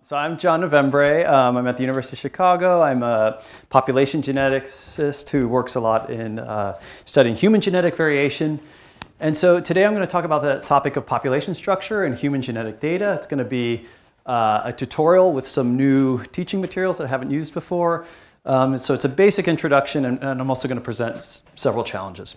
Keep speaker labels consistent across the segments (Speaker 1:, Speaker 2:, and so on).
Speaker 1: So I'm John Novembre. I'm at the University of Chicago. I'm a population geneticist who works a lot in studying human genetic variation. And so today I'm going to talk about the topic of population structure and human genetic data. It's going to be a tutorial with some new teaching materials that I haven't used before. So it's a basic introduction, and I'm also going to present several challenges.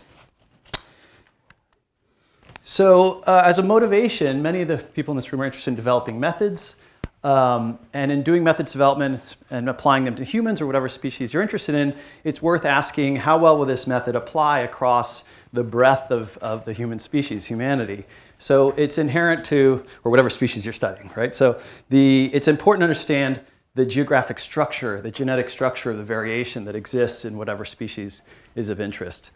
Speaker 1: So as a motivation, many of the people in this room are interested in developing methods. And in doing methods development and applying them to humans or whatever species you're interested in, it's worth asking how well will this method apply across the breadth of the human species, humanity. So it's inherent to, or whatever species you're studying, right? So it's important to understand the geographic structure, the genetic structure of the variation that exists in whatever species is of interest.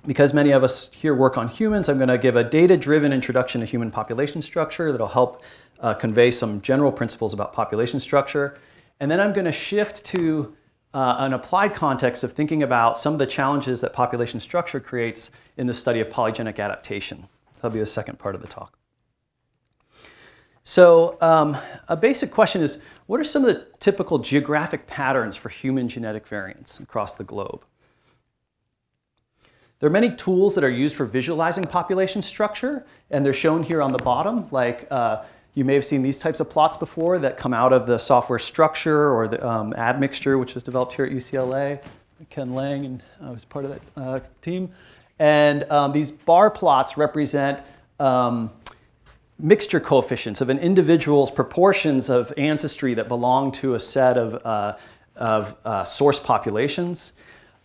Speaker 1: Because many of us here work on humans, I'm going to give a data-driven introduction to human population structure that'll help convey some general principles about population structure. And then I'm going to shift to an applied context of thinking about some of the challenges that population structure creates in the study of polygenic adaptation. That'll be the second part of the talk. So a basic question is, what are some of the typical geographic patterns for human genetic variants across the globe? There are many tools that are used for visualizing population structure, and they're shown here on the bottom. Like you may have seen these types of plots before that come out of the software Structure or the admixture, which was developed here at UCLA. Ken Lang and I was part of that team. And these bar plots represent mixture coefficients of an individual's proportions of ancestry that belong to a set of source populations.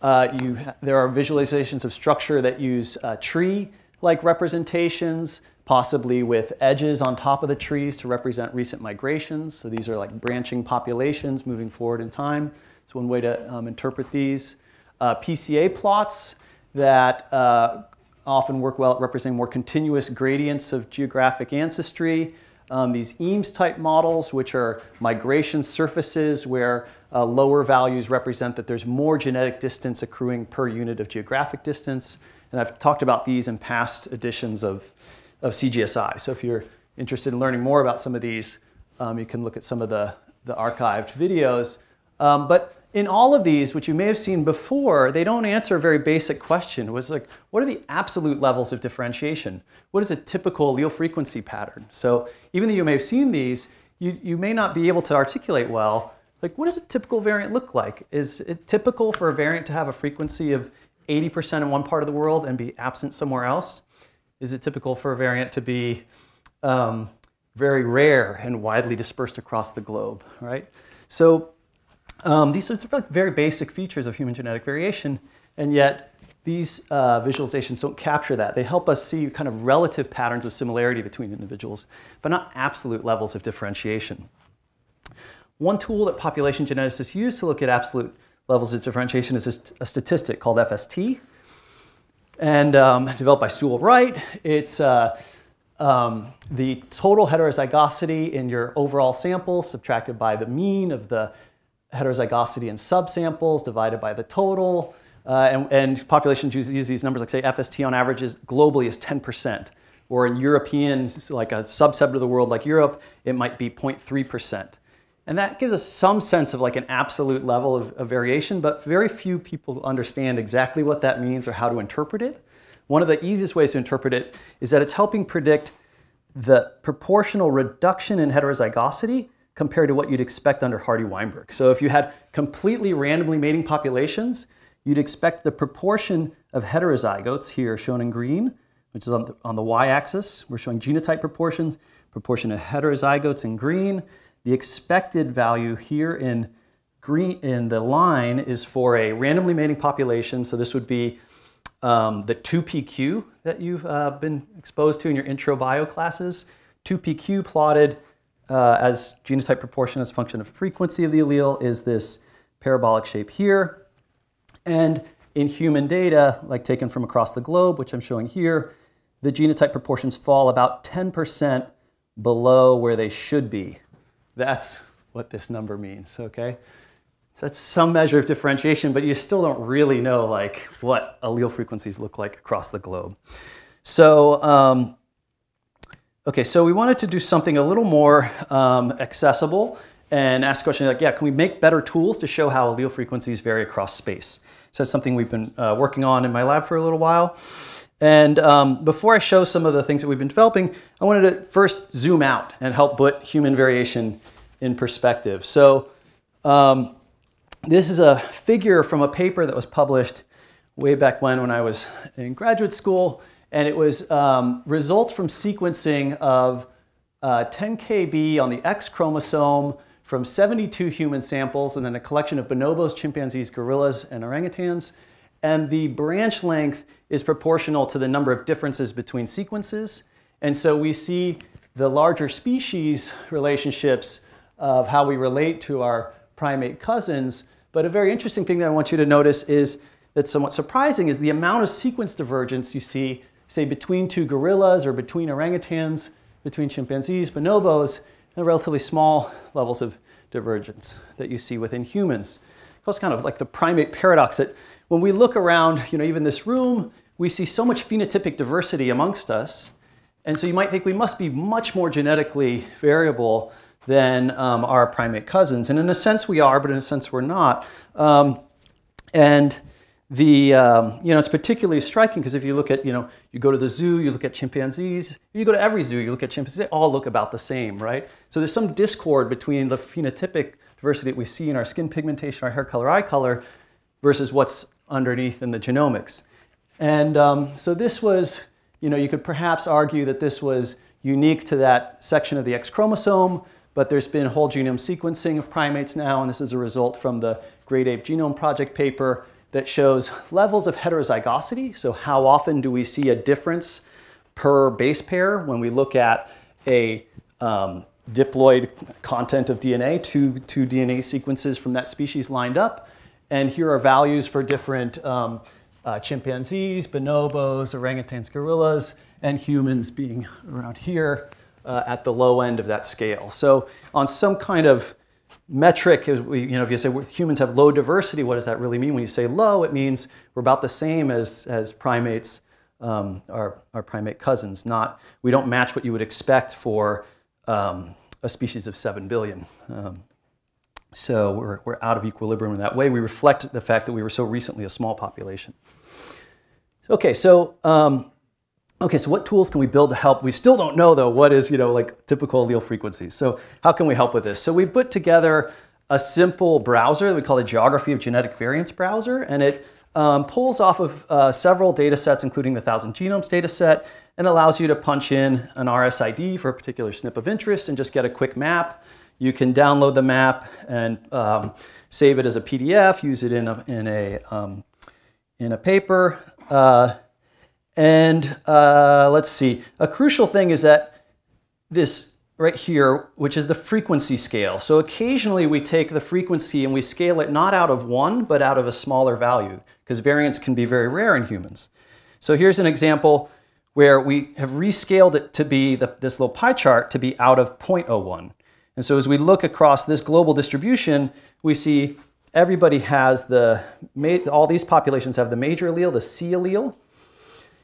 Speaker 1: There are visualizations of structure that use tree-like representations, possibly with edges on top of the trees to represent recent migrations. So these are like branching populations moving forward in time. It's one way to interpret these. PCA plots that often work well at representing more continuous gradients of geographic ancestry. These Eames-type models, which are migration surfaces where lower values represent that there's more genetic distance accruing per unit of geographic distance. And I've talked about these in past editions of CGSI. So if you're interested in learning more about some of these, you can look at some of the archived videos. But in all of these, which you may have seen before, they don't answer a very basic question. It was like, what are the absolute levels of differentiation? What is a typical allele frequency pattern? So even though you may have seen these, you may not be able to articulate well, like what does a typical variant look like? Is it typical for a variant to have a frequency of 80% in one part of the world and be absent somewhere else? Is it typical for a variant to be very rare and widely dispersed across the globe, right? So these are very basic features of human genetic variation, and yet these visualizations don't capture that. They help us see kind of relative patterns of similarity between individuals, but not absolute levels of differentiation. One tool that population geneticists use to look at absolute levels of differentiation is a statistic called FST, and developed by Sewell Wright. It's the total heterozygosity in your overall sample subtracted by the mean of the heterozygosity in subsamples divided by the total. And populations use these numbers, like say FST on average is globally is 10%. Or in European, like a subset of the world like Europe, it might be 0.3%. And that gives us some sense of like an absolute level of variation, but very few people understand exactly what that means or how to interpret it. One of the easiest ways to interpret it is that it's helping predict the proportional reduction in heterozygosity compared to what you'd expect under Hardy-Weinberg. So if you had completely randomly mating populations, you'd expect the proportion of heterozygotes here shown in green, which is on the y-axis. We're showing genotype proportions, proportion of heterozygotes in green. The expected value here in green in the line is for a randomly mating population. So this would be the 2PQ that you've been exposed to in your intro bio classes. 2PQ plotted as genotype proportion as a function of frequency of the allele is this parabolic shape here. And in human data, like taken from across the globe, which I'm showing here, the genotype proportions fall about 10% below where they should be. That's what this number means, okay? So it's some measure of differentiation, but you still don't really know like what allele frequencies look like across the globe. So Okay, so we wanted to do something a little more accessible and ask a question like, yeah, can we make better tools to show how allele frequencies vary across space? So that's something we've been working on in my lab for a little while. And before I show some of the things that we've been developing, I wanted to first zoom out and help put human variation in perspective. So this is a figure from a paper that was published way back when I was in graduate school. And it was results from sequencing of 10 kb on the X chromosome from 72 human samples, and then a collection of bonobos, chimpanzees, gorillas, and orangutans. And the branch length is proportional to the number of differences between sequences. And so we see the larger species relationships of how we relate to our primate cousins. But a very interesting thing that I want you to notice is that's somewhat surprising is the amount of sequence divergence you see, say, between two gorillas or between orangutans, between chimpanzees, bonobos, and relatively small levels of divergence that you see within humans. It's kind of like the primate paradox that when we look around, even this room, we see so much phenotypic diversity amongst us. And so you might think we must be much more genetically variable than our primate cousins. And in a sense we are, but in a sense we're not. It's particularly striking because if you look at, you go to the zoo, you look at chimpanzees, you go to every zoo, you look at chimpanzees, they all look about the same, right? So there's some discord between the phenotypic diversity that we see in our skin pigmentation, our hair color, eye color, versus what's underneath in the genomics. And so this was, you could perhaps argue that this was unique to that section of the X chromosome, but there's been whole genome sequencing of primates now, and this is a result from the Great Ape Genome Project paper that shows levels of heterozygosity. So how often do we see a difference per base pair when we look at a diploid content of DNA, two DNA sequences from that species lined up. And here are values for different chimpanzees, bonobos, orangutans, gorillas, and humans being around here at the low end of that scale. So on some kind of metric, if you say humans have low diversity, what does that really mean? When you say low, it means we're about the same as primates, our primate cousins. We don't match what you would expect for a species of 7 billion. So we're out of equilibrium in that way. We reflect the fact that we were so recently a small population. Okay, so what tools can we build to help? We still don't know, though, what is, like typical allele frequencies. So how can we help with this? So we put together a simple browser that we call the Geography of Genetic Variance browser, and it pulls off of several data sets, including the 1,000 Genomes data set, and allows you to punch in an RSID for a particular SNP of interest and just get a quick map. You can download the map and save it as a PDF, use it in a paper. Let's see, a crucial thing is that this right here, which is the frequency scale. So occasionally we take the frequency and we scale it not out of 1, but out of a smaller value, because variance can be very rare in humans. So here's an example where we have rescaled it to be this little pie chart to be out of 0.01. And so as we look across this global distribution, we see everybody has all these populations have the major allele, the C allele,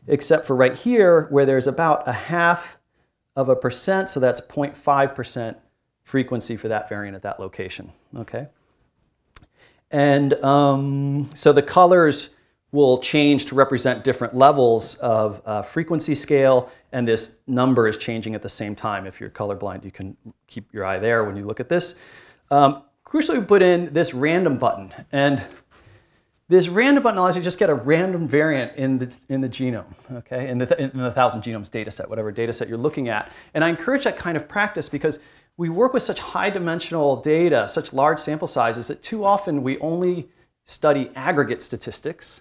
Speaker 1: except for right here where there's about 0.5%, so that's 0.5% frequency for that variant at that location, okay? And so the colors will change to represent different levels of frequency scale, and this number is changing at the same time. If you're colorblind, you can keep your eye there when you look at this. Crucially, we put in this random button, and this random button allows you to just get a random variant in the genome, okay, in the 1,000 Genomes data set, whatever data set you're looking at. And I encourage that kind of practice because we work with such high dimensional data, such large sample sizes, that too often we only study aggregate statistics.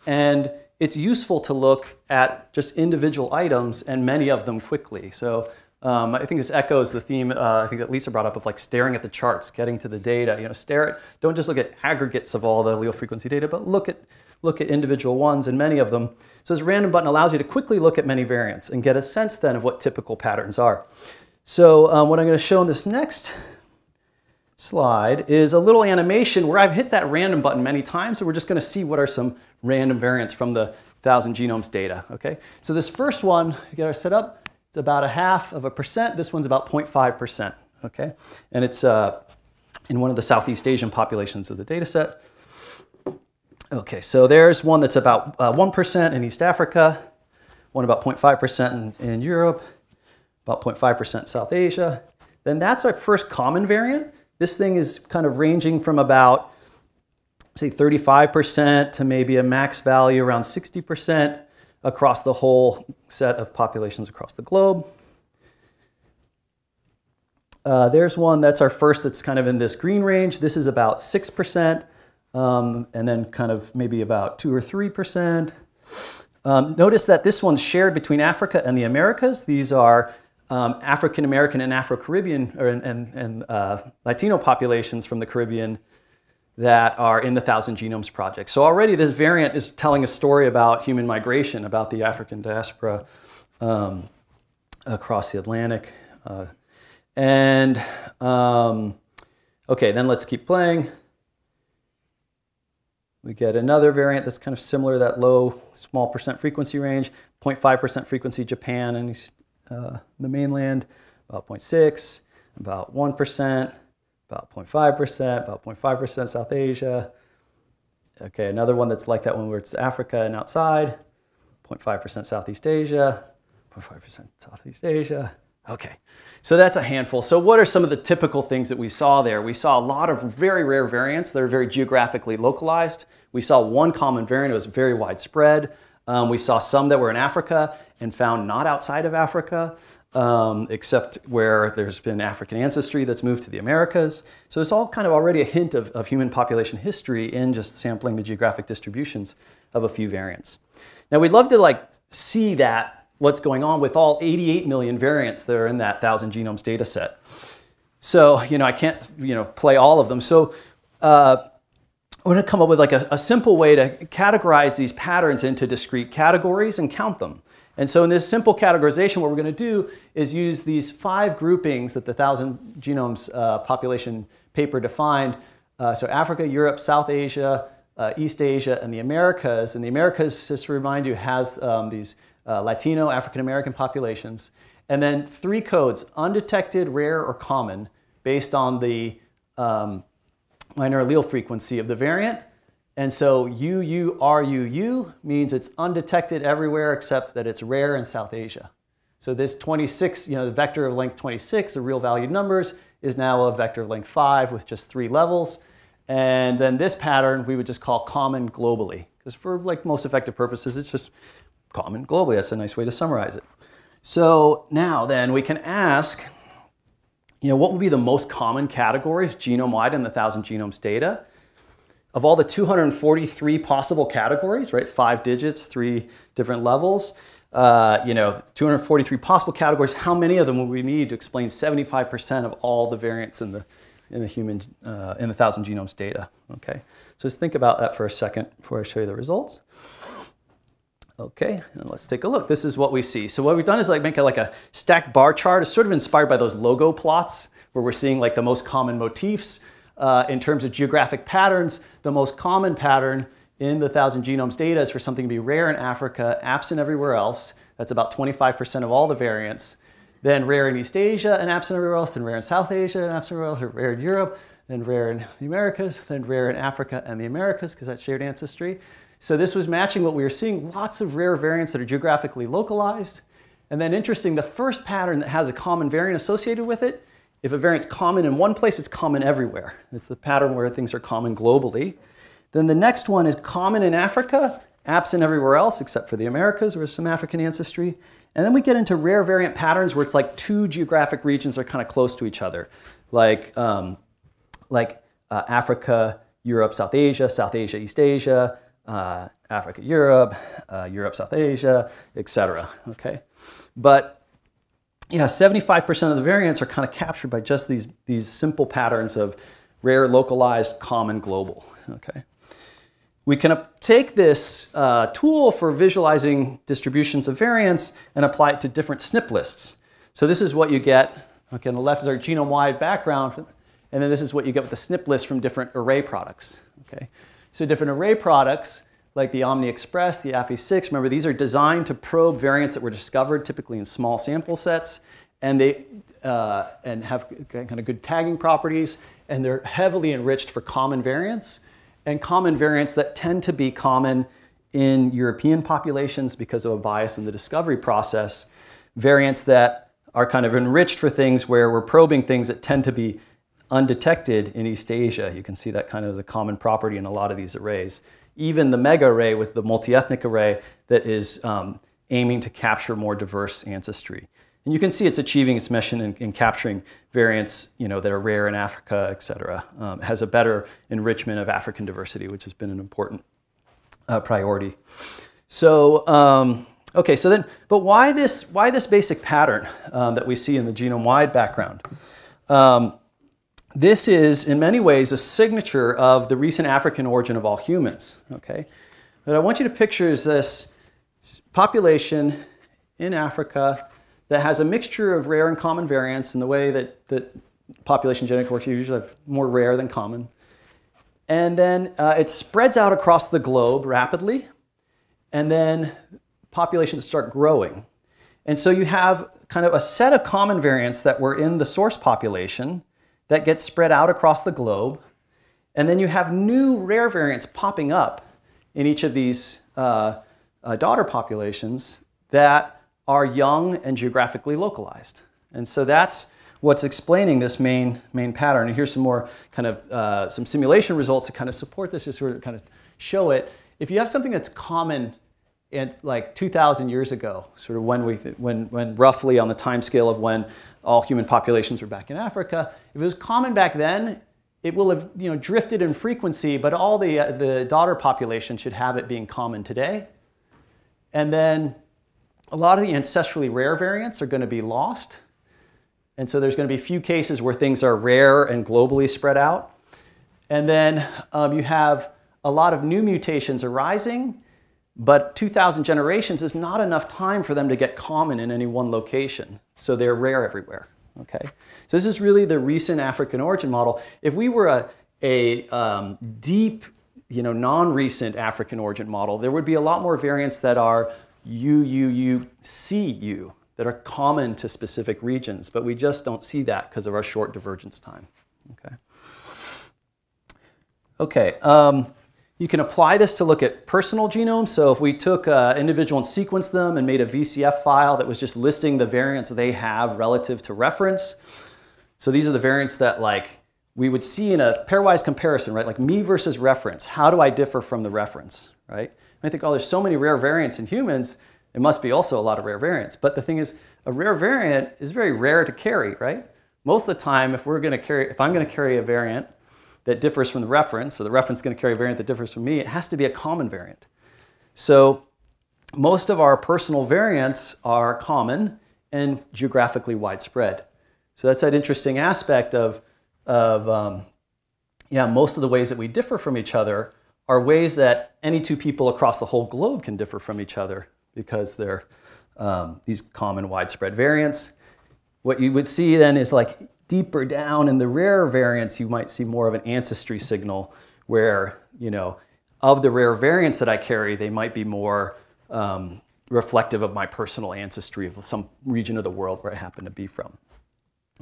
Speaker 1: And it's useful to look at just individual items and many of them quickly. So I think this echoes the theme I think that Lisa brought up of like staring at the charts, getting to the data. Don't just look at aggregates of all the allele frequency data, but look at individual ones and many of them. So this random button allows you to quickly look at many variants and get a sense then of what typical patterns are. So what I'm going to show in this next slide is a little animation where I've hit that random button many times, so we're just going to see what are some random variants from the 1,000 Genomes data. Okay, so this first one, get our set up. It's about 0.5%. This one's about 0.5%, okay? And it's in one of the Southeast Asian populations of the data set. Okay, so there's one that's about 1% in East Africa, one about 0.5% in Europe, about 0.5% South Asia. Then that's our first common variant. This thing is kind of ranging from about, say, 35% to maybe a max value around 60% across the whole set of populations across the globe. There's one that's our first that's kind of in this green range. This is about 6%, and then kind of maybe about 2 or 3%. Notice that this one's shared between Africa and the Americas. These are African American and Afro-Caribbean and Latino populations from the Caribbean that are in the 1,000 Genomes Project. So already this variant is telling a story about human migration, about the African diaspora across the Atlantic. Okay, then let's keep playing. We get another variant that's kind of similar, that low, small percent frequency range, 0.5% frequency Japan and the mainland, about 0.6, about 1%, about 0.5%, about 0.5% South Asia. Okay, another one that's like that one where it's Africa and outside, 0.5% Southeast Asia, 0.5% Southeast Asia. Okay, so that's a handful. So what are some of the typical things that we saw there? We saw a lot of very rare variants that are very geographically localized. We saw one common variant that was very widespread. We saw some that were in Africa and found not outside of Africa, except where there's been African ancestry that's moved to the Americas. So it's all kind of already a hint of human population history in just sampling the geographic distributions of a few variants. Now we'd love to see what's going on with all 88 million variants that are in that 1,000 genomes data set. So, I can't, play all of them. So we're going to come up with a simple way to categorize these patterns into discrete categories and count them. And so in this simple categorization, what we're going to do is use these 5 groupings that the 1,000 Genomes population paper defined. So Africa, Europe, South Asia, East Asia, and the Americas. And the Americas, just to remind you, has these Latino, African American populations. And then 3 codes, undetected, rare, or common, based on the minor allele frequency of the variant. And so UURUU means it's undetected everywhere except that it's rare in South Asia. So this 26, the vector of length 26, the real valued numbers, is now a vector of length 5 with just 3 levels. And then this pattern we would just call common globally, because for most effective purposes, it's just common globally. That's a nice way to summarize it. So now then we can ask, what would be the most common categories genome-wide in the 1,000 genomes data? Of all the 243 possible categories, right, 5 digits, 3 different levels, 243 possible categories, how many of them would we need to explain 75% of all the variants in the 1,000 genomes data? Okay, so just think about that for a second before I show you the results. Okay, and let's take a look. This is what we see. So what we've done is make a stacked bar chart. It's sort of inspired by those logo plots where we're seeing the most common motifs. In terms of geographic patterns, the most common pattern in the 1,000 genomes data is for something to be rare in Africa, absent everywhere else. That's about 25% of all the variants. Then rare in East Asia and absent everywhere else, then rare in South Asia and absent everywhere else, or rare in Europe, then rare in the Americas, then rare in Africa and the Americas, because that's shared ancestry. So this was matching what we were seeing, lots of rare variants that are geographically localized. And then interesting, the first pattern that has a common variant associated with it, if a variant's common in one place, it's common everywhere. It's the pattern where things are common globally. Then the next one is common in Africa, absent everywhere else except for the Americas, where there's some African ancestry. And then we get into rare variant patterns where it's 2 geographic regions are kind of close to each other, Africa, Europe, South Asia, East Asia, Africa, Europe, Europe, South Asia, etc. Okay, but yeah, 75% of the variants are kind of captured by just these simple patterns of rare, localized, common, global. Okay, we can take this tool for visualizing distributions of variants and apply it to different SNP lists. So this is what you get. Okay, on the left is our genome-wide background, and then this is what you get with the SNP list from different array products. Okay. So different array products, like the Omni Express, the AFI6. Remember, these are designed to probe variants that were discovered typically in small sample sets, and they have kind of good tagging properties, and they're heavily enriched for common variants, and common variants that tend to be common in European populations because of a bias in the discovery process, variants that are kind of enriched for things where we're probing things that tend to be undetected in East Asia. You can see that kind of as a common property in a lot of these arrays. Even the mega array with the multi-ethnic array that is aiming to capture more diverse ancestry. And you can see it's achieving its mission in capturing variants, that are rare in Africa, et cetera. It has a better enrichment of African diversity, which has been an important priority. So, okay, so then, but why this basic pattern that we see in the genome-wide background? This is, in many ways, a signature of the recent African origin of all humans, okay? What I want you to picture is this population in Africa that has a mixture of rare and common variants in the way that population genetics works. You usually have more rare than common. And then it spreads out across the globe rapidly, and then populations start growing. And so you have kind of a set of common variants that were in the source population that get spread out across the globe. And then you have new rare variants popping up in each of these daughter populations that are young and geographically localized. And so that's what's explaining this main pattern. And here's some more kind of some simulation results to kind of support this, to sort of kind of show it. If you have something that's common and like 2,000 years ago, sort of when roughly on the time scale of when all human populations were back in Africa, if it was common back then, it will have drifted in frequency, but all the daughter population should have it being common today. And then a lot of the ancestrally rare variants are going to be lost. And so there's going to be few cases where things are rare and globally spread out. And then you have a lot of new mutations arising, but 2,000 generations is not enough time for them to get common in any one location. So they're rare everywhere. Okay? So this is really the recent African origin model. If we were a deep, non-recent African origin model, there would be a lot more variants that are CU, that are common to specific regions, but we just don't see that because of our short divergence time. Okay. You can apply this to look at personal genomes. So if we took an individual and sequenced them and made a VCF file that was just listing the variants they have relative to reference. So these are the variants that we would see in a pairwise comparison, right? Like me versus reference. How do I differ from the reference, right? And I think, oh, there's so many rare variants in humans, it must be also a lot of rare variants. But the thing is, a rare variant is very rare to carry, right? Most of the time, if I'm going to carry a variant that differs from the reference, so the reference is going to carry a variant that differs from me, it has to be a common variant. So most of our personal variants are common and geographically widespread. So that's that interesting aspect of most of the ways that we differ from each other are ways that any two people across the whole globe can differ from each other because they're these common widespread variants. What you would see then is deeper down in the rare variants, you might see more of an ancestry signal where, of the rare variants that I carry, they might be more reflective of my personal ancestry of some region of the world where I happen to be from.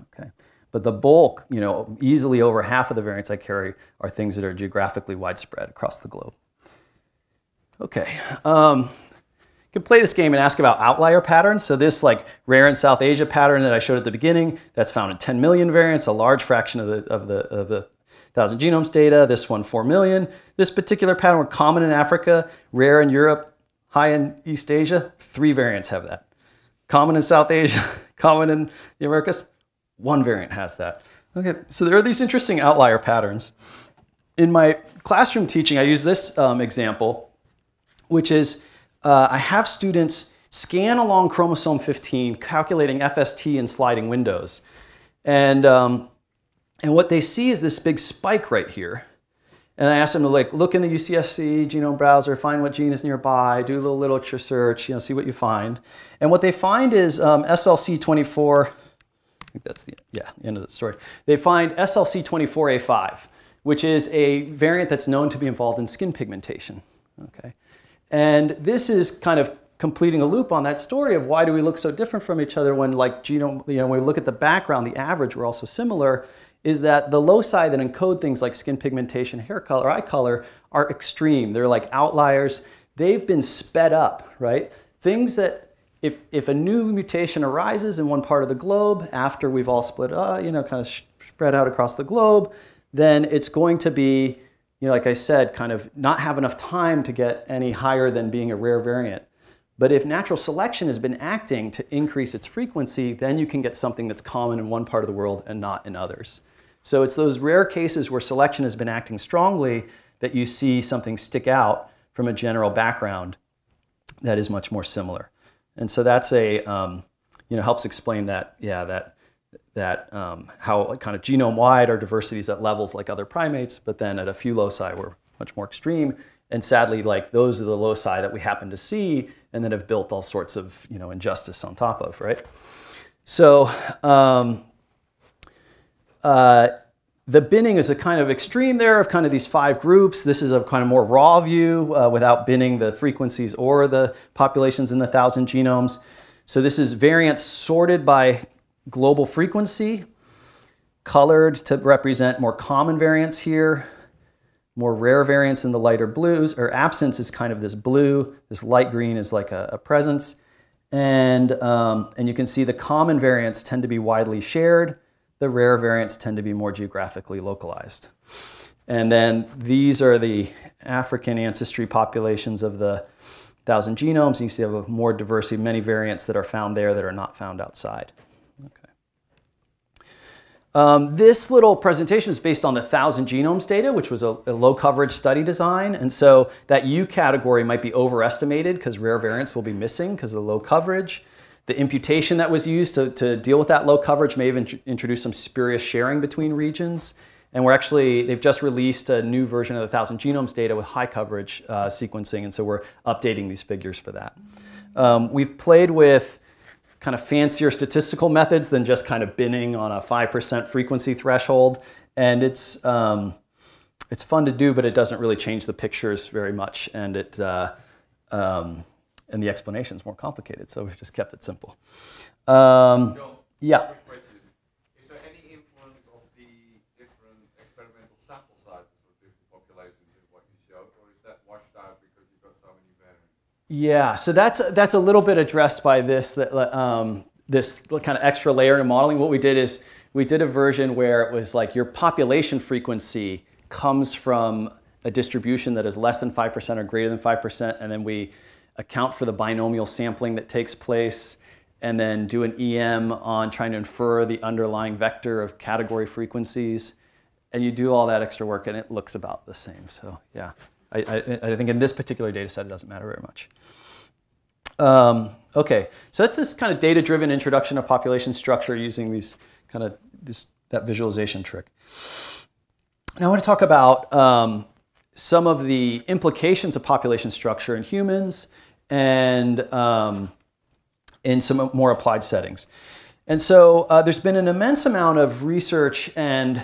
Speaker 1: Okay. But the bulk, easily over half of the variants I carry are things that are geographically widespread across the globe. Okay. You can play this game and ask about outlier patterns. So this rare in South Asia pattern that I showed at the beginning, that's found in 10 million variants, a large fraction of the 1,000 genomes data. This one, 4 million. This particular pattern were common in Africa, rare in Europe, high in East Asia. 3 variants have that. Common in South Asia, common in the Americas. 1 variant has that. Okay, so there are these interesting outlier patterns. In my classroom teaching, I use this example, which is I have students scan along chromosome 15, calculating FST in sliding windows. And what they see is this big spike right here. And I asked them to look in the UCSC genome browser, find what gene is nearby, do a little literature search, see what you find. And what they find is SLC24, I think that's the end of the story. They find SLC24A5, which is a variant that's known to be involved in skin pigmentation. Okay. And this is kind of completing a loop on that story of why do we look so different from each other when like genome, when we look at the background, the average, we're also similar, is that the loci that encode things like skin pigmentation, hair color, eye color are extreme. They're like outliers. They've been sped up, right? Things that if a new mutation arises in one part of the globe after we've all split, kind of spread out across the globe, then it's going to be, like I said, kind of not have enough time to get any higher than being a rare variant. But if natural selection has been acting to increase its frequency, then you can get something that's common in one part of the world and not in others. So it's those rare cases where selection has been acting strongly that you see something stick out from a general background that is much more similar. And so that's helps explain that, how kind of genome-wide our diversities at levels like other primates, but then at a few loci we're much more extreme. And sadly, like those are the loci that we happen to see and then have built all sorts of, injustice on top of, right? So the binning is a kind of extreme there of kind of these 5 groups. This is a kind of more raw view without binning the frequencies or the populations in the 1,000 genomes. So this is variance sorted by global frequency, colored to represent more common variants here, more rare variants in the lighter blues, or absence is kind of this blue, this light green is like a presence. And you can see the common variants tend to be widely shared. The rare variants tend to be more geographically localized. And then these are the African ancestry populations of the 1,000 genomes. You see have more diversity, many variants that are found there that are not found outside. Okay. This little presentation is based on the 1,000 genomes data, which was a low coverage study design. And so that U category might be overestimated because rare variants will be missing because of the low coverage. The imputation that was used to deal with that low coverage may have introduced some spurious sharing between regions. And they've just released a new version of the 1,000 genomes data with high coverage sequencing, and so we're updating these figures for that. We've played with kind of fancier statistical methods than just kind of binning on a 5% frequency threshold, and it's fun to do, but it doesn't really change the pictures very much, and and the explanation is more complicated, so we've just kept it simple.
Speaker 2: John,
Speaker 1: yeah.
Speaker 2: Quick question. Is there any influence of the different experimental sample sizes for different populations in what you showed, or is that washed out because you've got so many variants?
Speaker 1: Yeah, so that's a little bit addressed by this this kind of extra layer in modeling. What we did is we did a version where it was like your population frequency comes from a distribution that is less than 5% or greater than 5%, and then we account for the binomial sampling that takes place, and then do an EM on trying to infer the underlying vector of category frequencies. And you do all that extra work and it looks about the same. So yeah, I think in this particular data set, it doesn't matter very much. Okay, so that's this kind of data-driven introduction of population structure using these kind of that visualization trick. Now I want to talk about some of the implications of population structure in humans and in some more applied settings. And so there's been an immense amount of research and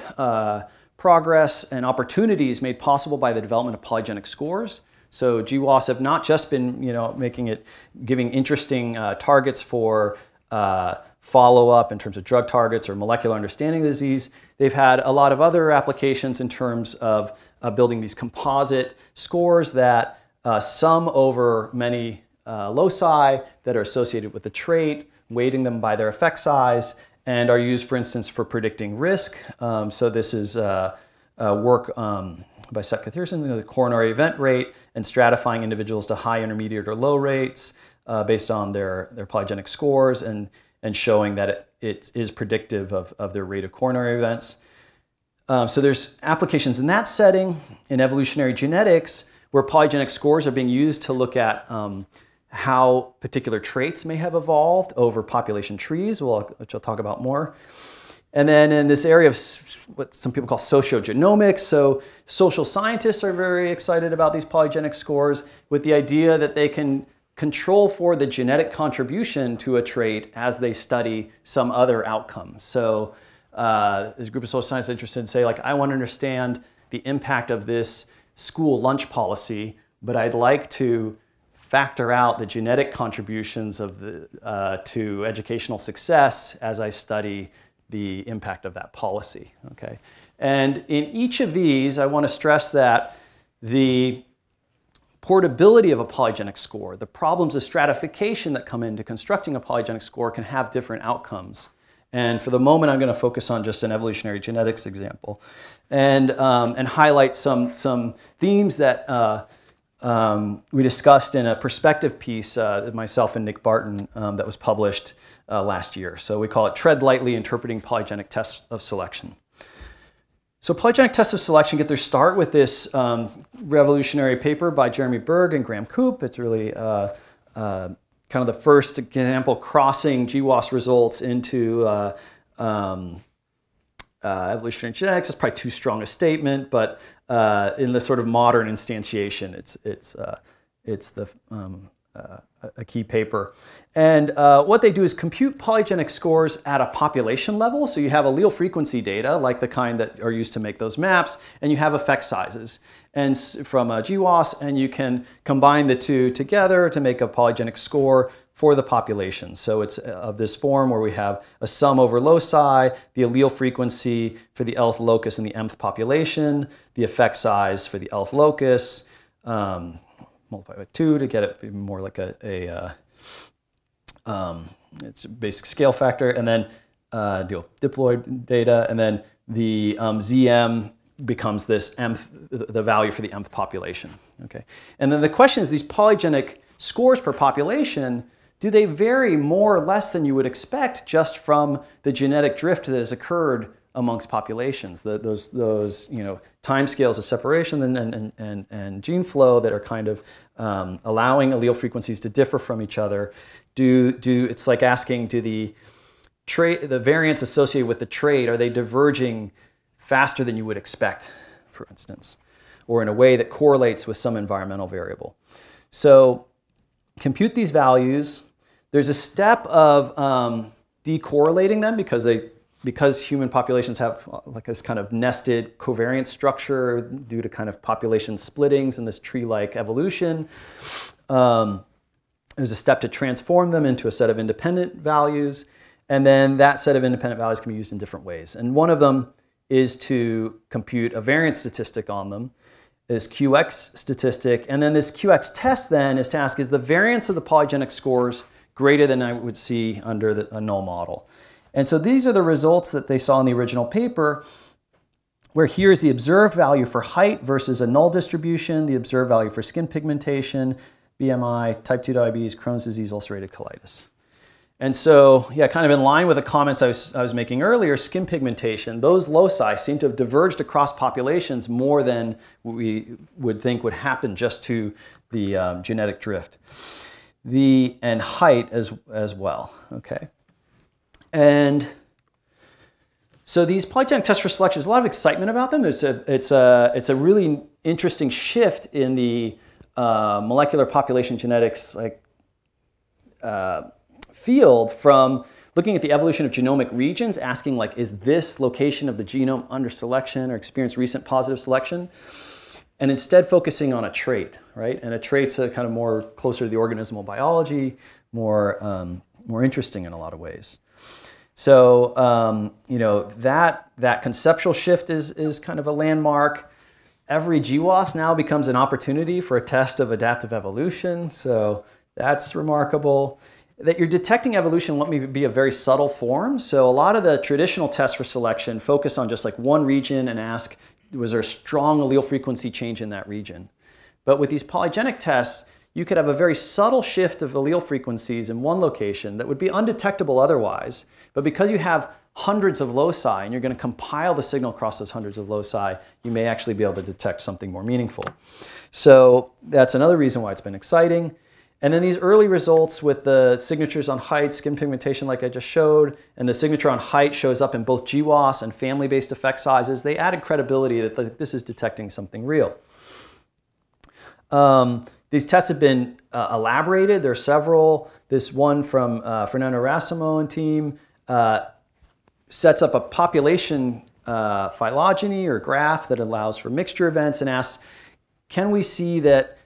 Speaker 1: progress and opportunities made possible by the development of polygenic scores. So GWAS have not just been, giving interesting targets for follow-up in terms of drug targets or molecular understanding of the disease. They've had a lot of other applications in terms of building these composite scores that sum over many loci that are associated with the trait, weighting them by their effect size, and are used, for instance, for predicting risk. So this is work by Seth Katherson, the coronary event rate, and stratifying individuals to high, intermediate, or low rates based on their polygenic scores, and showing that it is predictive of their rate of coronary events. So there's applications in that setting. In evolutionary genetics, where polygenic scores are being used to look at how particular traits may have evolved over population trees, which I'll talk about more. And then in this area of what some people call sociogenomics, so social scientists are very excited about these polygenic scores with the idea that they can control for the genetic contribution to a trait as they study some other outcome. So there's a group of social scientists interested in say, like, I want to understand the impact of this school lunch policy, but I'd like to factor out the genetic contributions of to educational success as I study the impact of that policy. Okay? And in each of these, I want to stress that the portability of a polygenic score, the problems of stratification that come into constructing a polygenic score can have different outcomes. And for the moment, I'm going to focus on just an evolutionary genetics example and highlight some themes that we discussed in a perspective piece that myself and Nick Barton that was published last year. So we call it Tread Lightly, Interpreting Polygenic Tests of Selection. So polygenic tests of selection get their start with this revolutionary paper by Jeremy Berg and Graham Coop. It's really kind of the first example crossing GWAS results into evolutionary genetics. It's probably too strong a statement, but in the sort of modern instantiation, it's a key paper. And what they do is compute polygenic scores at a population level. So you have allele frequency data, like the kind that are used to make those maps, and you have effect sizes and from GWAS, and you can combine the two together to make a polygenic score for the population. So it's of this form where we have a sum over loci, the allele frequency for the nth locus in the nth population, the effect size for the nth locus, multiply by 2 to get it more like it's a basic scale factor, and then deal with diploid data, and then the ZM becomes this nth, the value for the nth population. Okay, and then the question is, these polygenic scores per population, do they vary more or less than you would expect just from the genetic drift that has occurred amongst populations? Those time scales of separation and gene flow that are kind of allowing allele frequencies to differ from each other. It's like asking, do the variants associated with the trait, are they diverging faster than you would expect, for instance, or in a way that correlates with some environmental variable? So compute these values. There's a step of decorrelating them because human populations have like this kind of nested covariance structure due to kind of population splittings and this tree-like evolution. There's a step to transform them into a set of independent values, and then that set of independent values can be used in different ways. And one of them is to compute a variance statistic on them, this QX statistic, and then this QX test then is to ask, is the variance of the polygenic scores greater than I would see under a null model? And so these are the results that they saw in the original paper, where here's the observed value for height versus a null distribution, the observed value for skin pigmentation, BMI, type 2 diabetes, Crohn's disease, ulcerative colitis. And so, yeah, kind of in line with the comments I was making earlier, skin pigmentation, those loci seem to have diverged across populations more than we would think would happen just to the genetic drift. And height as well, okay? And so these polygenic tests for selection, there's a lot of excitement about them. It's a really interesting shift in the molecular population genetics field from looking at the evolution of genomic regions, asking like, is this location of the genome under selection or experienced recent positive selection? And instead focusing on a trait, right? And a trait's a kind of more closer to the organismal biology, more interesting in a lot of ways. So, that conceptual shift is kind of a landmark. Every GWAS now becomes an opportunity for a test of adaptive evolution. So that's remarkable. That you're detecting evolution, let me be a very subtle form. So a lot of the traditional tests for selection focus on just like one region and ask, was there a strong allele frequency change in that region? But with these polygenic tests, you could have a very subtle shift of allele frequencies in one location that would be undetectable otherwise. But because you have hundreds of loci and you're going to compile the signal across those hundreds of loci, you may actually be able to detect something more meaningful. So that's another reason why it's been exciting. And then these early results with the signatures on height, skin pigmentation like I just showed, and the signature on height shows up in both GWAS and family-based effect sizes, they added credibility that this is detecting something real. These tests have been elaborated. There are several. This one from Fernando RASMA and team sets up a population phylogeny or graph that allows for mixture events and asks, can we see that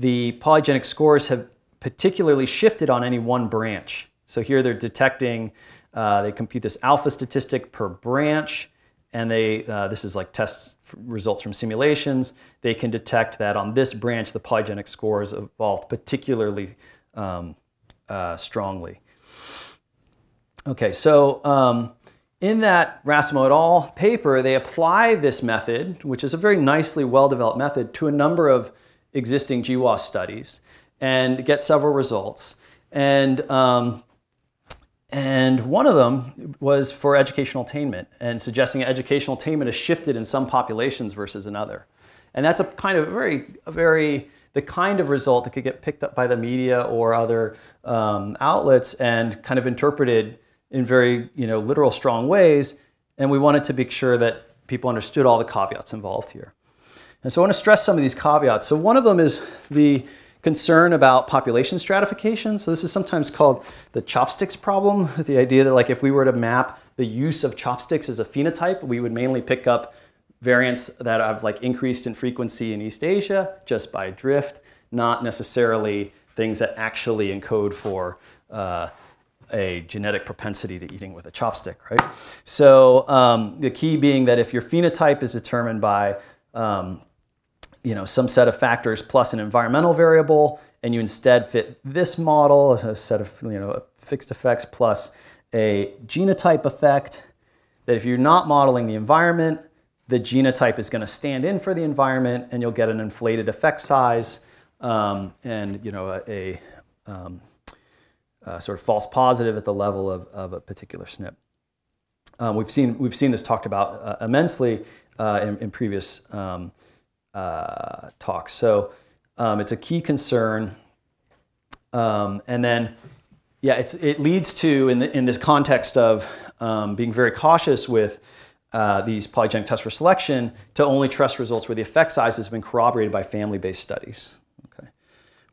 Speaker 1: the polygenic scores have particularly shifted on any one branch. So here they're detecting, they compute this alpha statistic per branch, and this is like test results from simulations. They can detect that on this branch, the polygenic scores evolved particularly strongly. Okay, so in that RASMA et al. Paper, they apply this method, which is a very nicely well-developed method, to a number of existing GWAS studies and get several results. And one of them was for educational attainment, and suggesting educational attainment is shifted in some populations versus another. And that's a kind of the kind of result that could get picked up by the media or other outlets and kind of interpreted in very literal, strong ways. And we wanted to make sure that people understood all the caveats involved here. And so I want to stress some of these caveats. So one of them is the concern about population stratification. So this is sometimes called the Chopsticks Problem, the idea that like if we were to map the use of chopsticks as a phenotype, we would mainly pick up variants that have like increased in frequency in East Asia just by drift, not necessarily things that actually encode for a genetic propensity to eating with a chopstick, right? So the key being that if your phenotype is determined by some set of factors plus an environmental variable, and you instead fit this model, a set of fixed effects plus a genotype effect, that if you're not modeling the environment, the genotype is going to stand in for the environment, and you'll get an inflated effect size and a sort of false positive at the level of a particular SNP. We've seen this talked about immensely in previous talks. So it's a key concern. And then, yeah, it leads to, in this context of being very cautious with these polygenic tests for selection, to only trust results where the effect size has been corroborated by family-based studies, okay,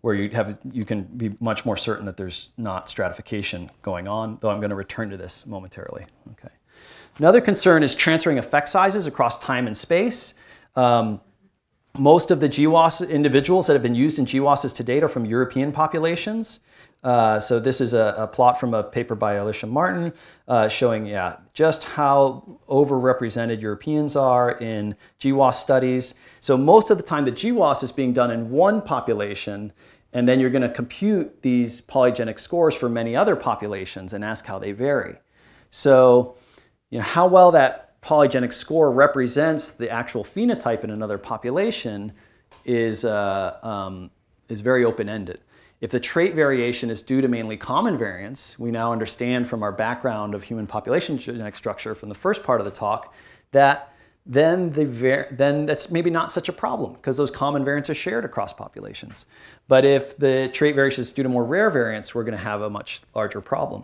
Speaker 1: where you can be much more certain that there's not stratification going on, though I'm going to return to this momentarily. Okay. Another concern is transferring effect sizes across time and space. Most of the GWAS individuals that have been used in GWASs to date are from European populations. So this is a plot from a paper by Alicia Martin showing, just how overrepresented Europeans are in GWAS studies. So most of the time the GWAS is being done in one population, and then you're going to compute these polygenic scores for many other populations and ask how they vary. So how well that polygenic score represents the actual phenotype in another population is very open-ended. If the trait variation is due to mainly common variants, we now understand from our background of human population genetic structure from the first part of the talk that then that's maybe not such a problem because those common variants are shared across populations. But if the trait variation is due to more rare variants, we're going to have a much larger problem.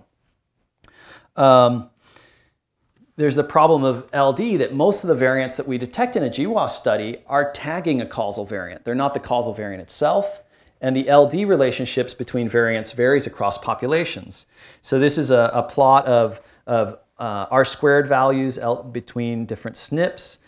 Speaker 1: There's the problem of LD, that most of the variants that we detect in a GWAS study are tagging a causal variant. They're not the causal variant itself. And the LD relationships between variants varies across populations. So this is a plot of R² values between different SNPs.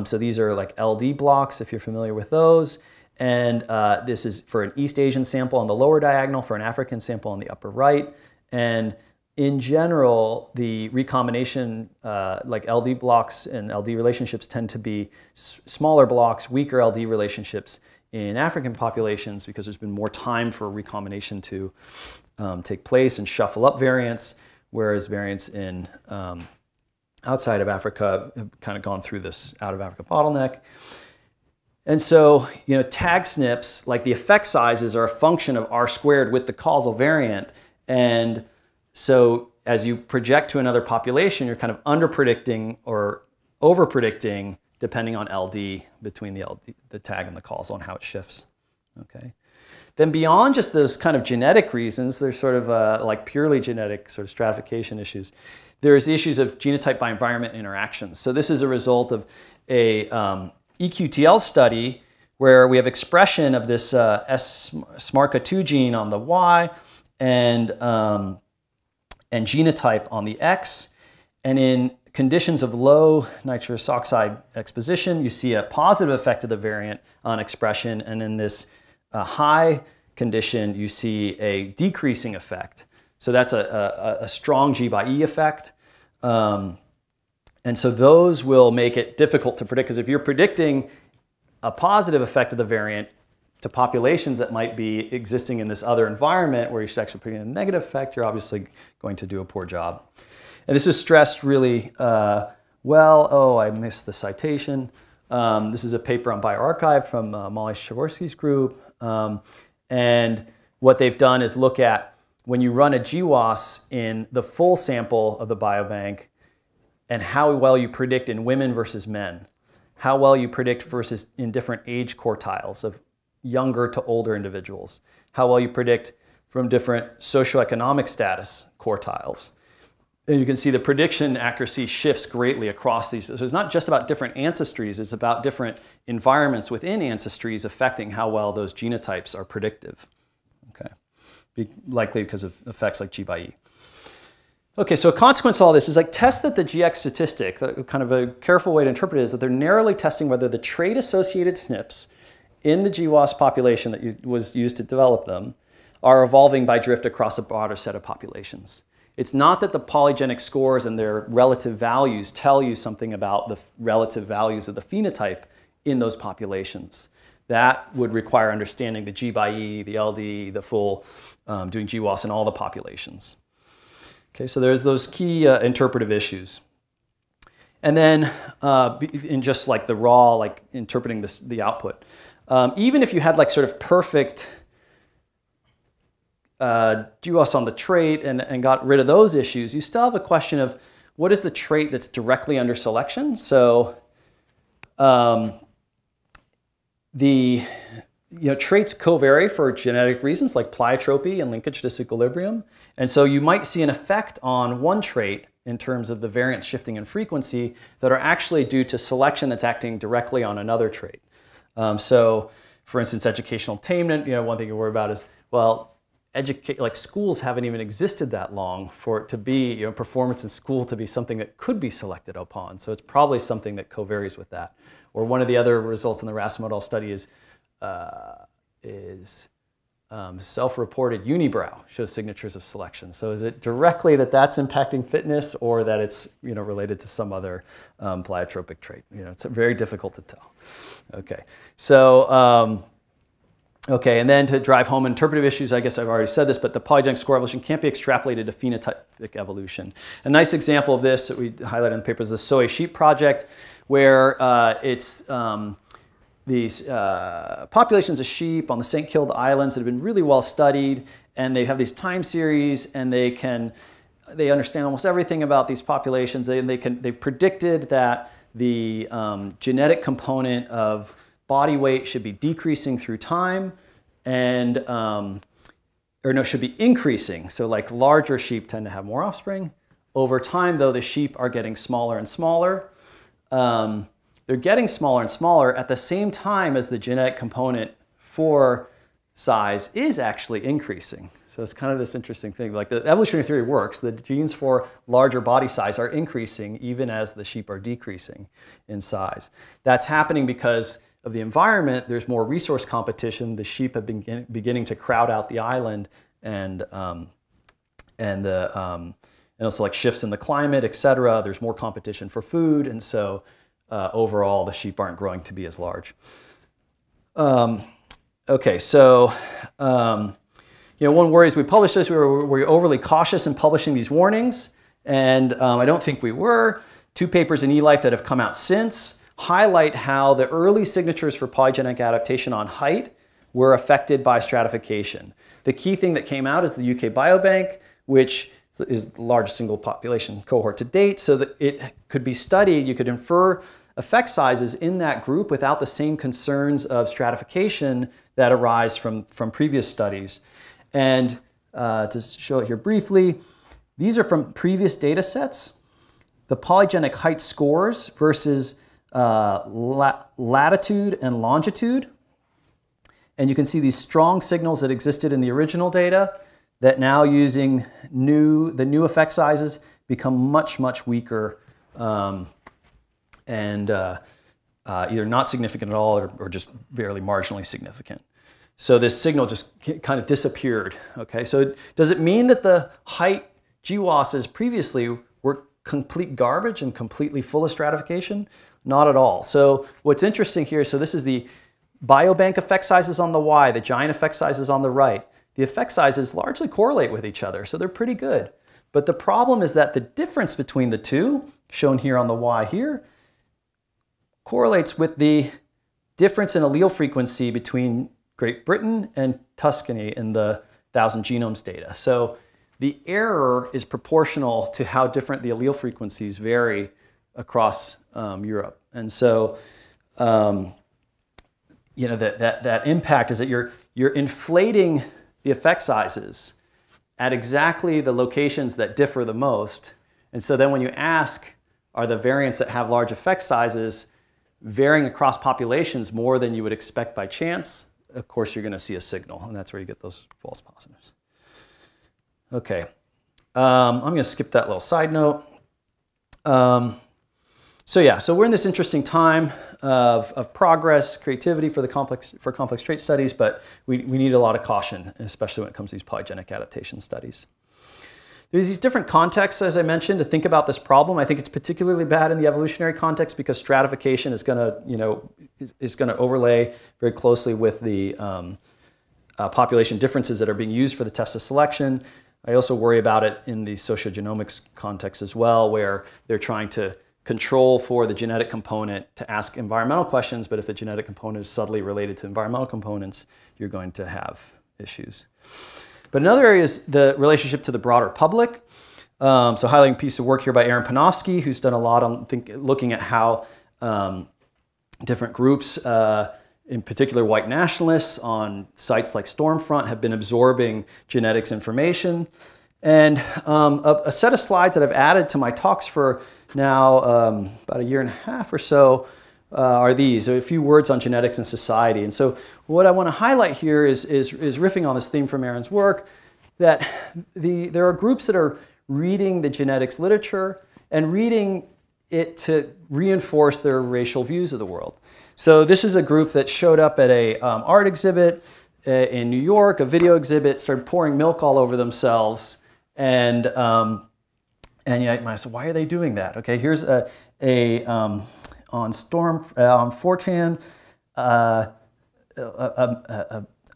Speaker 1: So these are like LD blocks, if you're familiar with those. And this is for an East Asian sample on the lower diagonal, for an African sample on the upper right. And in general, the recombination, like LD blocks and LD relationships tend to be smaller blocks, weaker LD relationships in African populations because there's been more time for recombination to take place and shuffle up variants, whereas variants in outside of Africa have kind of gone through this out of Africa bottleneck. And so, tag SNPs, like the effect sizes, are a function of R² with the causal variant. And so as you project to another population, you're kind of under-predicting or over-predicting depending on LD between the tag and the causal and how it shifts. Okay. Then beyond just those kind of genetic reasons, there's sort of like purely genetic sort of stratification issues. There's issues of genotype by environment interactions. So this is a result of a EQTL study where we have expression of this SMARCA2 gene on the Y and genotype on the X. And in conditions of low nitrous oxide exposition, you see a positive effect of the variant on expression. And in this high condition, you see a decreasing effect. So that's a strong G by E effect. And so those will make it difficult to predict, because if you're predicting a positive effect of the variant to populations that might be existing in this other environment where you're actually predicting a negative effect, you're obviously going to do a poor job. And this is stressed really well. Oh, I missed the citation. This is a paper on bioRxiv from Molly Shaworsky's group. And what they've done is look at when you run a GWAS in the full sample of the biobank and how well you predict in women versus men, how well you predict versus in different age quartiles of younger to older individuals, how well you predict from different socioeconomic status quartiles. And you can see the prediction accuracy shifts greatly across these. So it's not just about different ancestries, it's about different environments within ancestries affecting how well those genotypes are predictive. Okay, likely because of effects like G by E. Okay, so a consequence of all this is like test that the GX statistic, kind of a careful way to interpret it is that they're narrowly testing whether the trait-associated SNPs in the GWAS population that was used to develop them are evolving by drift across a broader set of populations. It's not that the polygenic scores and their relative values tell you something about the relative values of the phenotype in those populations. That would require understanding the G by E, the LD, the full, doing GWAS in all the populations. Okay, so there's those key interpretive issues. And then in just like the raw, like interpreting the output. Even if you had like sort of perfect GWAS on the trait and got rid of those issues, you still have a question of what is the trait that's directly under selection. So traits covary for genetic reasons like pleiotropy and linkage disequilibrium. And so you might see an effect on one trait in terms of the variance shifting in frequency that are actually due to selection that's acting directly on another trait. So for instance, educational attainment, one thing you worry about is, well, like schools haven't even existed that long for it to be, performance in school to be something that could be selected upon. So it's probably something that covaries with that. Or one of the other results in the RASMA et al. Study is self-reported unibrow shows signatures of selection. So is it directly that that's impacting fitness, or that it's related to some other pleiotropic trait? It's very difficult to tell. Okay, so okay, and then to drive home interpretive issues, I guess I've already said this, but the polygenic score evolution can't be extrapolated to phenotypic evolution. A nice example of this that we highlighted in the paper is the soy sheep project, where it's these populations of sheep on the St. Kilda Islands that have been really well studied, and they have these time series, and they understand almost everything about these populations. They've predicted that the genetic component of body weight should be decreasing through time, and should be increasing. So like larger sheep tend to have more offspring. Over time, though, the sheep are getting smaller and smaller. They're getting smaller and smaller at the same time as the genetic component for size is actually increasing. So it's kind of this interesting thing. Like the evolutionary theory works, the genes for larger body size are increasing even as the sheep are decreasing in size. That's happening because of the environment. There's more resource competition. The sheep have been beginning to crowd out the island, and also like shifts in the climate, et cetera. There's more competition for food, and so overall, the sheep aren't growing to be as large. Okay, so one worry is we published this, we were overly cautious in publishing these warnings, and I don't think we were. 2 papers in eLife that have come out since highlight how the early signatures for polygenic adaptation on height were affected by stratification. The key thing that came out is the UK Biobank, which is the largest single population cohort to date, so that it could be studied. You could infer effect sizes in that group without the same concerns of stratification that arise from previous studies. And to show it here briefly, these are from previous data sets. The polygenic height scores versus latitude and longitude. And you can see these strong signals that existed in the original data that now using the new effect sizes become much, much weaker and either not significant at all or just barely marginally significant. So this signal just kind of disappeared. Okay, so does it mean that the height GWASs previously were complete garbage and completely full of stratification? Not at all. So what's interesting here, so this is the biobank effect sizes on the Y, the giant effect sizes on the right. The effect sizes largely correlate with each other, so they're pretty good. But the problem is that the difference between the two, shown here on the Y here, correlates with the difference in allele frequency between Great Britain and Tuscany in the 1,000 genomes data. So the error is proportional to how different the allele frequencies vary across Europe. And so, you know, that impact is that you're inflating the effect sizes at exactly the locations that differ the most. And so then when you ask, are the variants that have large effect sizes varying across populations more than you would expect by chance, of course you're going to see a signal, and that's where you get those false positives. Okay, I'm going to skip that little side note. So yeah, so we're in this interesting time of progress, creativity for complex trait studies, but we need a lot of caution, especially when it comes to these polygenic adaptation studies. There's these different contexts, as I mentioned, to think about this problem. I think it's particularly bad in the evolutionary context because stratification is going to, you know, is going to overlay very closely with the population differences that are being used for the test of selection. I also worry about it in the sociogenomics context as well, where they're trying to control for the genetic component to ask environmental questions, but if the genetic component is subtly related to environmental components, you're going to have issues. But another area is the relationship to the broader public. So highlighting a piece of work here by Aaron Panofsky, who's done a lot on looking at how different groups, in particular white nationalists on sites like Stormfront, have been absorbing genetics information. And a set of slides that I've added to my talks for now about 1.5 years or so are these. So a few words on genetics and society. And so what I want to highlight here is riffing on this theme from Aaron's work, that there are groups that are reading the genetics literature and reading it to reinforce their racial views of the world. So this is a group that showed up at a art exhibit in New York, a video exhibit, started pouring milk all over themselves. And you might say, why are they doing that? Okay, here's on 4chan, a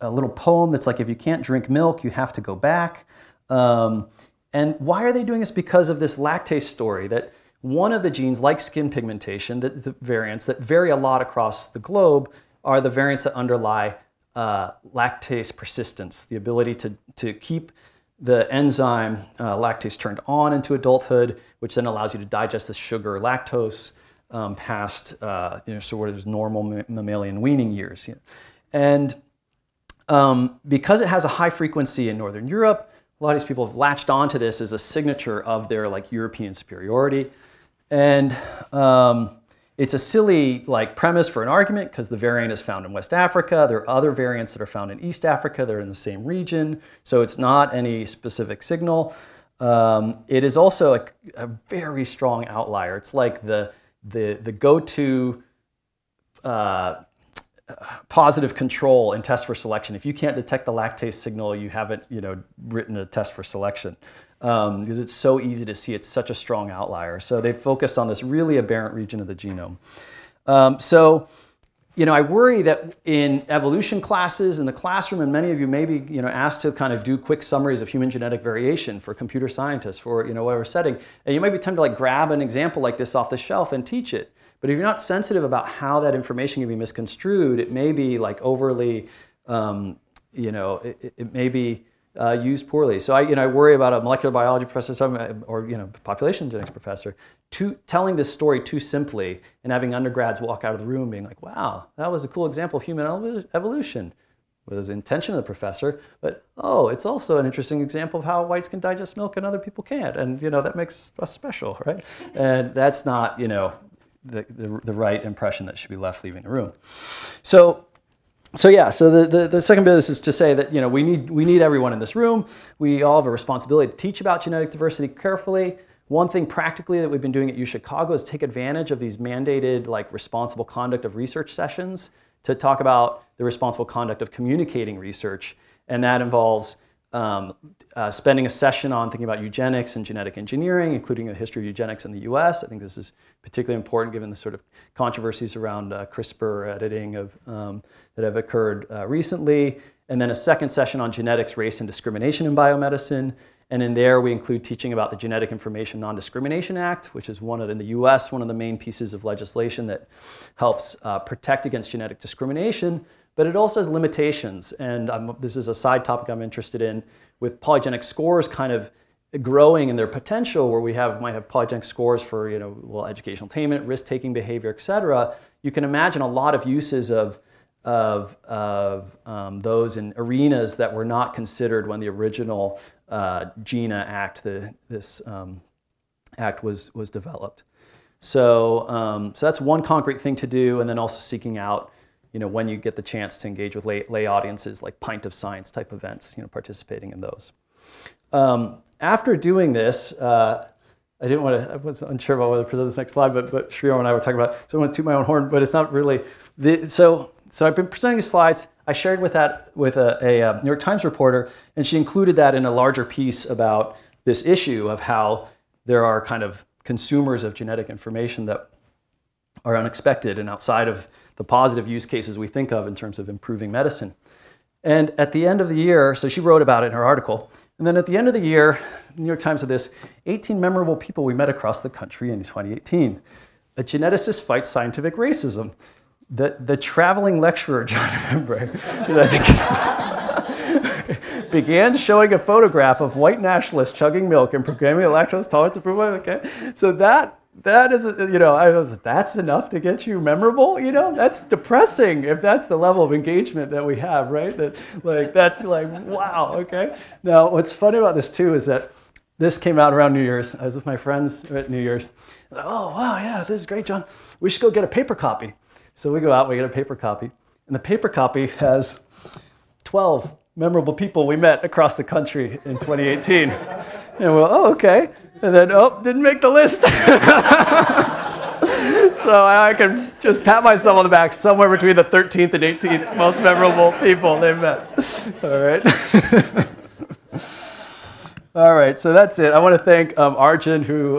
Speaker 1: little poem that's like, if you can't drink milk, you have to go back. And why are they doing this? Because of this lactase story, that one of the genes, like skin pigmentation, the variants that vary a lot across the globe, are the variants that underlie lactase persistence, the ability to keep the enzyme lactase turned on into adulthood, which then allows you to digest the sugar lactose past sort of normal mammalian weaning years. And because it has a high frequency in Northern Europe, a lot of these people have latched onto this as a signature of their like European superiority. And it's a silly like premise for an argument because the variant is found in West Africa. There are other variants that are found in East Africa. They're in the same region. So it's not any specific signal. It is also a very strong outlier. It's like the go-to positive control in tests for selection. If you can't detect the lactase signal, you haven't written a test for selection. Because it's so easy to see. It's such a strong outlier. So they've focused on this really aberrant region of the genome. I worry that in evolution classes in the classroom, and many of you may be asked to kind of do quick summaries of human genetic variation for computer scientists for whatever setting, and you might be tempted to like grab an example like this off the shelf and teach it. But if you're not sensitive about how that information can be misconstrued, it may be like overly, it may be used poorly. So I worry about a molecular biology professor or population genetics professor telling this story too simply and having undergrads walk out of the room being like, wow, that was a cool example of human evolution. It was the intention of the professor, but oh, it's also an interesting example of how whites can digest milk and other people can't. And that makes us special, right? And that's not, the right impression that should be left leaving the room. So the second bit of this is to say that we need everyone in this room. We all have a responsibility to teach about genetic diversity carefully. One thing practically that we've been doing at UChicago is take advantage of these mandated like responsible conduct of research sessions to talk about the responsible conduct of communicating research. And that involves spending a session on thinking about eugenics and genetic engineering, including the history of eugenics in the US. I think this is particularly important given the sort of controversies around CRISPR editing that have occurred recently. And then a second session on genetics, race, and discrimination in biomedicine. And in there, we include teaching about the Genetic Information Non-Discrimination Act, which is in the US, one of the main pieces of legislation that helps protect against genetic discrimination. But it also has limitations, and this is a side topic I'm interested in, with polygenic scores kind of growing in their potential, where we might have polygenic scores for educational attainment, risk-taking behavior, et cetera. You can imagine a lot of uses of those in arenas that were not considered when the original GINA Act, this act was developed. So that's one concrete thing to do, and then also seeking out when you get the chance to engage with lay audiences, like Pint of Science type events, participating in those. After doing this, I was unsure about whether to present this next slide, but Shreya and I were talking about, so I want to toot my own horn, but it's not really. So I've been presenting these slides. I shared with a New York Times reporter, and she included that in a larger piece about this issue of how there are kind of consumers of genetic information that are unexpected and outside of the positive use cases we think of in terms of improving medicine. And at the end of the year, so she wrote about it in her article, and then at the end of the year, the New York Times said this, 18 memorable people we met across the country in 2018. A geneticist fights scientific racism. The traveling lecturer, John Novembre, began showing a photograph of white nationalists chugging milk and proclaiming lactose tolerance approval. Okay, so that is, that's enough to get you memorable. That's depressing if that's the level of engagement that we have, right? That's like, wow. Okay. Now, what's funny about this too is that this came out around New Year's. I was with my friends at New Year's. Like, oh wow, yeah, this is great, John. We should go get a paper copy. So we go out, we get a paper copy, and the paper copy has 12 memorable people we met across the country in 2018. And we're, oh, okay. And then, oh, didn't make the list. So I can just pat myself on the back, somewhere between the 13th and 18th most memorable people they met. All right. All right, so that's it. I want to thank Arjun, who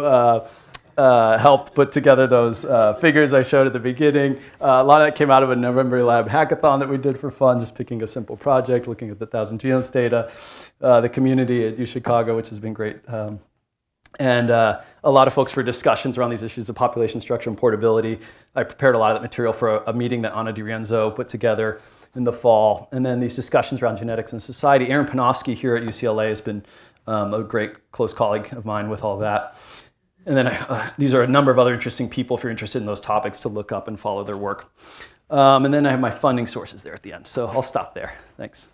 Speaker 1: helped put together those figures I showed at the beginning. A lot of that came out of a Novembre Lab hackathon that we did for fun, just picking a simple project, looking at the 1,000 genomes data, the community at UChicago, which has been great, and a lot of folks for discussions around these issues of population structure and portability. I prepared a lot of that material for a meeting that Anna DiRienzo put together in the fall, and then these discussions around genetics and society. Aaron Panofsky here at UCLA has been a great close colleague of mine with all that. And then these are a number of other interesting people if you're interested in those topics to look up and follow their work. And then I have my funding sources there at the end. So I'll stop there. Thanks.